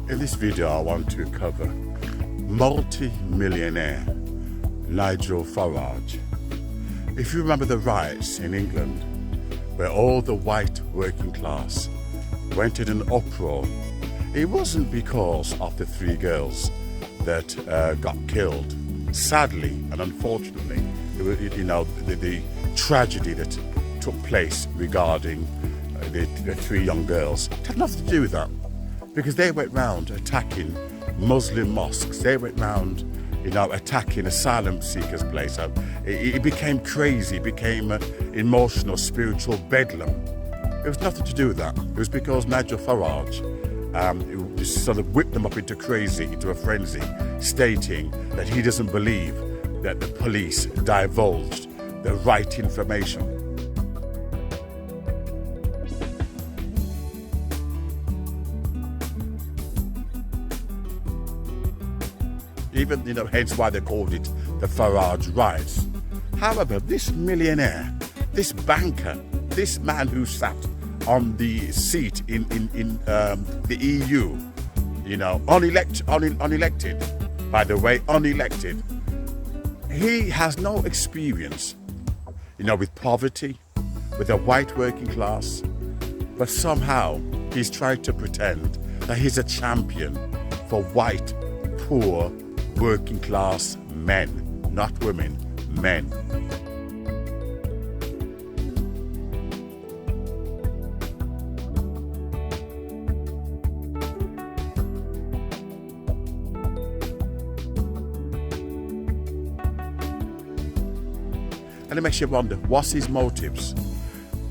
In this video, I want to cover multi-millionaire Nigel Farage. If you remember the riots in England, where all the white working class went in an uproar, it wasn't because of the 3 girls that got killed. Sadly and unfortunately, the tragedy that took place regarding the 3 young girls had nothing to do with that, because they went round attacking Muslim mosques. They went round, attacking asylum seekers' place. It became crazy. It became emotional, spiritual bedlam. It was nothing to do with that. It was because Nigel Farage just sort of whipped them up into crazy, into a frenzy, stating that he doesn't believe that the police divulged the right information. Even, hence why they called it the Farage Riots. However, this millionaire, this banker, this man who sat on the seat in the EU, unelected, by the way, unelected, he has no experience, with poverty, with the white working class, but somehow he's trying to pretend that he's a champion for white, poor, working class men, not women, men. And it makes you wonder, what's his motives?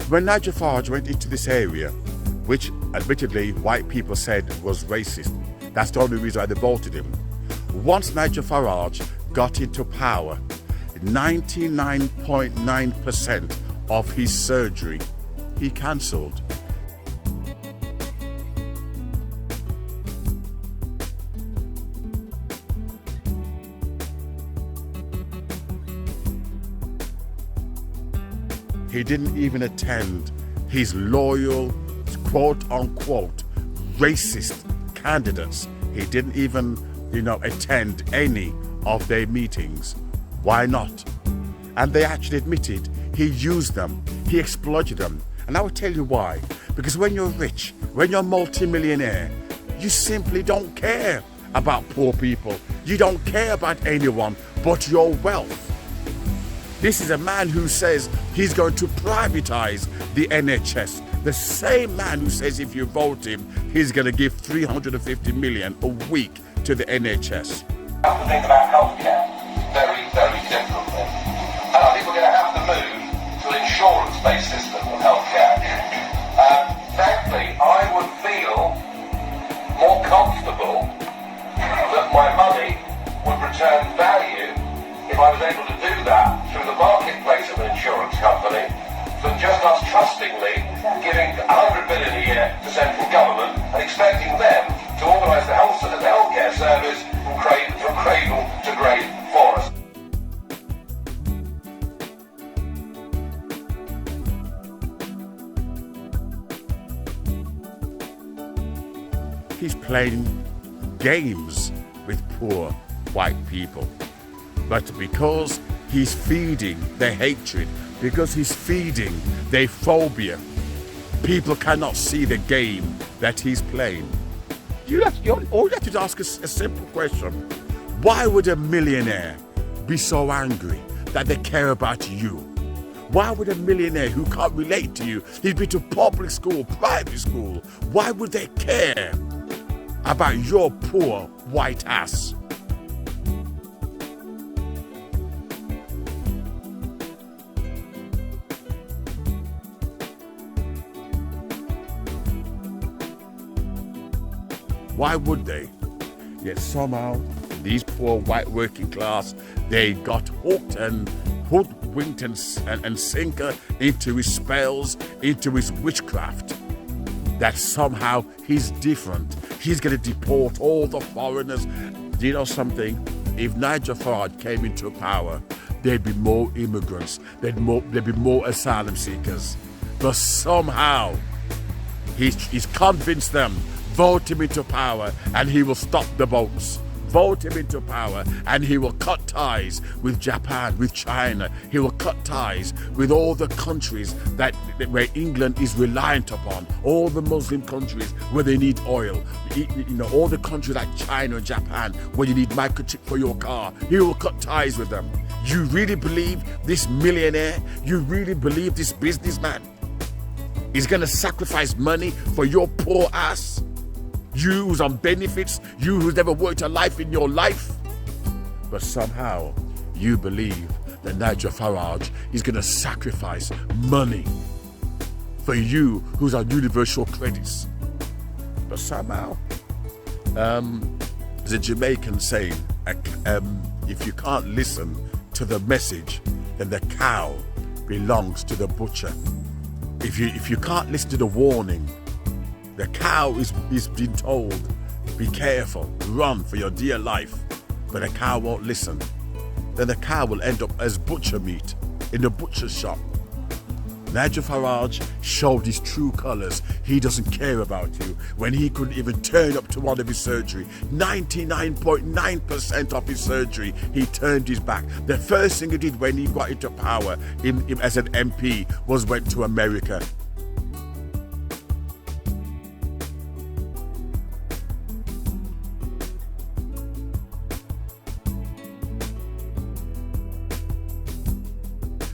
When Nigel Farage went into this area, which admittedly white people said was racist, that's the only reason why they voted him. Once Nigel Farage got into power, 99.9% of his surgery he cancelled. He didn't even attend his loyal, quote-unquote, racist candidates. He didn't even attend any of their meetings. Why not? And they actually admitted he used them, he exploited them. And I will tell you why. Because when you're rich, when you're multi-millionaire, you simply don't care about poor people. You don't care about anyone but your wealth. This is a man who says he's going to privatize the NHS. The same man who says if you vote him, he's going to give 350 million a week to the NHS. We have to think about healthcare very, very differently. And I think we're going to have to move to an insurance-based system of healthcare. Frankly, I would feel more comfortable that my money would return value if I was able to do that through the marketplace of an insurance company than just us trustingly giving 100 billion a year to central government and expecting them to organise the healthcare service from cradle to grave for us. He's playing games with poor white people. But because he's feeding their hatred, because he's feeding their phobia, people cannot see the game that he's playing. All you have to ask is a simple question. Why would a millionaire be so angry that they care about you? Why would a millionaire who can't relate to you, he's been to public school, private school, why would they care about your poor white ass? Why would they? Yet somehow these poor white working class, they got hooked and hoodwinked and sinker into his spells, into his witchcraft. That somehow he's different. He's going to deport all the foreigners. Do you know something? If Nigel Farage came into power, there'd be more immigrants. There'd be more asylum seekers. But somehow he's convinced them Vote him into power and he will stop the boats. Vote him into power and he will cut ties with Japan, with China. He will cut ties with all the countries where England is reliant upon, all the Muslim countries where they need oil, all the countries like China and Japan where you need microchip for your car. He will cut ties with them. You really believe this millionaire? You really believe this businessman is going to sacrifice money for your poor ass? You who's on benefits, you who's never worked a life in your life. But somehow you believe that Nigel Farage is going to sacrifice money for you who's on universal credits. But somehow, there's a Jamaican saying, if you can't listen to the message, then the cow belongs to the butcher. If you can't listen to the warning, the cow is being told, be careful, run for your dear life, but the cow won't listen. Then the cow will end up as butcher meat in the butcher's shop. Nigel Farage showed his true colours. He doesn't care about you when he couldn't even turn up to one of his surgery. 99.9% of his surgery, he turned his back. The first thing he did when he got into power as an MP was went to America.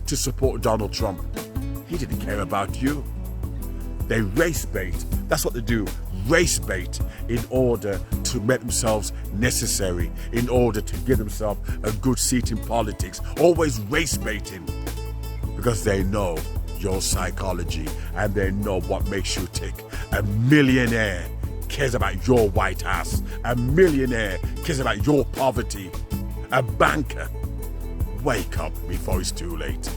To support Donald Trump. He didn't care about you. They race bait. That's what they do. Race bait in order to make themselves necessary, in order to give themselves a good seat in politics. Always race baiting because they know your psychology and they know what makes you tick. A millionaire cares about your white ass. A millionaire cares about your poverty. A banker, wake up before it's too late.